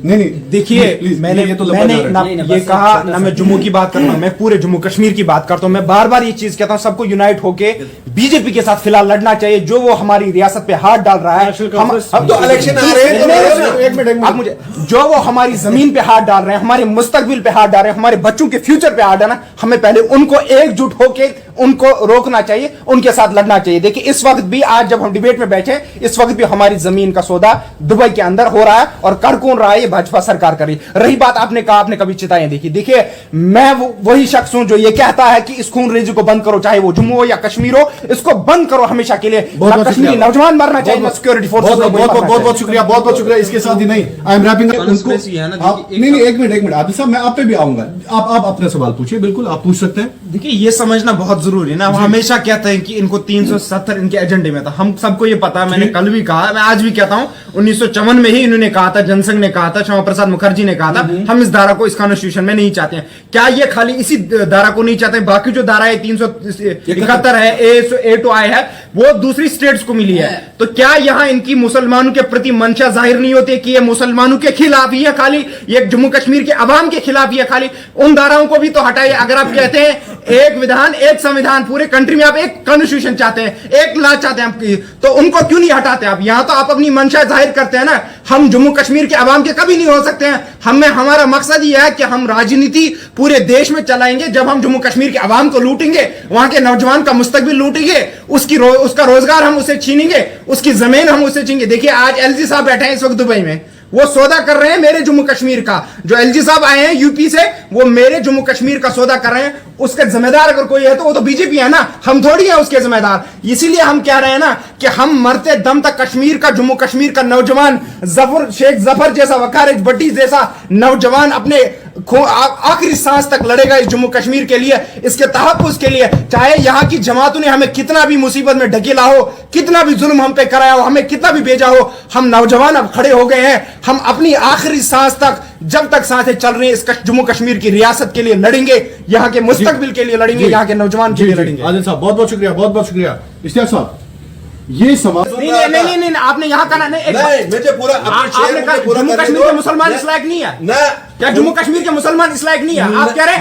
नहीं देखिए मैंने ना ये कहा ना मैं जम्मू की बात करता हूँ, मैं पूरे जम्मू कश्मीर की बात करता हूँ। मैं बार बार ये चीज कहता हूँ सबको यूनाइट होके बीजेपी के साथ फिलहाल लड़ना चाहिए। जो वो हमारी रियासत पे हाथ डाल रहा है, हम अब तो इलेक्शन आ रहे हैं, एक मिनट अब मुझे जो वो हमारी जमीन पे हाथ डाल रहे हैं, हमारे मुस्तकबिल पे हाथ डाल रहे हैं, हमारे बच्चों के फ्यूचर पे हाथ डालना, हमें पहले उनको एकजुट होके उनको रोकना चाहिए, उनके साथ लड़ना चाहिए। देखिए इस वक्त भी आज जब हम डिबेट में बैठे, इस वक्त भी हमारी जमीन का सौदा दुबई के अंदर हो रहा है और कर कौन रहा है? ये भाजपा सरकार कर रही। रही बात आपने कहा आपने कभी चिताएं देखी, देखिए मैं वही शख्स हूं जो ये कहता है कि इस खून रेजी को बंद करो, चाहे वो जम्मू हो या कश्मीर हो, इसको बंद करो हमेशा के लिए। कश्मीरी नौजवान मरना चाहिए ना सिक्योरिटी फोर्स। बहुत शुक्रिया, बहुत शुक्रिया। इसके साथ ही नहीं, आई एम रैपिंग अप। नहीं एक मिनट आदिल साहब, मैं आप पे भी आऊंगा। आप अपना सवाल पूछिए, बिल्कुल आप पूछ सकते हैं। देखिए ये समझना बहुत जरूरी है ना, वो हमेशा कहते हैं कि इनको 370 इनके एजेंडे में था। हम सबको ये पता है, मैंने कल भी कहा, मैं आज भी कहता हूं, 1954 में ही इन्होंने कहा था, जनसंघ ने कहा था, श्यामा प्रसाद मुखर्जी ने कहा था, हम इस धारा को इस कॉन्स्टिट्यूशन में नहीं चाहते हैं। क्या ये खाली इसी धारा को नहीं चाहते, बाकी जो धारा है 371 है, ए टू आई है, वो दूसरी स्टेट्स को मिली है। तो क्या यहाँ इनकी मुसलमानों के प्रति मंशा जाहिर नहीं होती कि ये मुसलमानों के खिलाफ ही है, खाली ये जम्मू कश्मीर के अवाम के खिलाफ ही है? खाली उन धाराओं को भी तो हटाइए। अगर आप कहते हैं एक विधान एक संविधान, पूरे कंट्री में आप एक कॉन्स्टिट्यूशन चाहते हैं, एक लॉ चाहते हैं आपकी, तो उनको क्यों नहीं हटाते आप? यहां तो आप अपनी मंशा जाहिर करते हैं ना। हम जम्मू कश्मीर के अवाम के कभी नहीं हो सकते हैं। हमारा मकसद यह है कि हम राजनीति पूरे देश में चलाएंगे। जब हम जम्मू कश्मीर के अवाम को लूटेंगे, वहां के नौजवान का मुस्तकबिल लूटेंगे, उसका रोजगार हम उसे छीनेंगे, उसकी जमीन हम उसे छीनेंगे। देखिए आज एलजी साहब बैठे हैं इस वक्त दुबई में, वो सौदा कर रहे हैं मेरे जम्मू कश्मीर का। जो एलजी साहब आए हैं यूपी से, वो मेरे जम्मू कश्मीर का सौदा कर रहे हैं। उसके जिम्मेदार अगर कोई है तो वो तो बीजेपी है ना, हम थोड़ी है उसके जिम्मेदार। इसीलिए हम कह रहे हैं ना कि हम मरते दम तक कश्मीर का, जम्मू कश्मीर का नौजवान, शेख जफर जैसा, वकारिज भट्टी जैसा नौजवान अपने आखिरी सांस तक लड़ेगा इस जम्मू कश्मीर के लिए, इसके तहफ्फुज़ के लिए। चाहे यहां की जमातों ने हमें कितना भी मुसीबत में ढकेला हो, कितना भी जुल्म हम पे कराया हो, हमें कितना भी भेजा हो, हम नौजवान अब खड़े हो गए हैं। हम अपनी आखिरी सांस तक, जब तक सांसें चल रही हैं, इस जम्मू कश्मीर की रियासत के लिए लड़ेंगे, यहाँ के मुस्तकबिल के लिए लड़ेंगे, यहाँ के नौजवान के लिए लड़ेंगे। आदिल साहब बहुत शुक्रिया, बहुत शुक्रिया। इश्तियाक साहब ये सवाल नहीं, आपने यहाँ कहा नहीं, मुझे पूरा आपने कहा जम्मू कश्मीर के मुसलमान इस लायक नहीं है। क्या जम्मू कश्मीर के मुसलमान इस लायक नहीं है? आप कह रहे हैं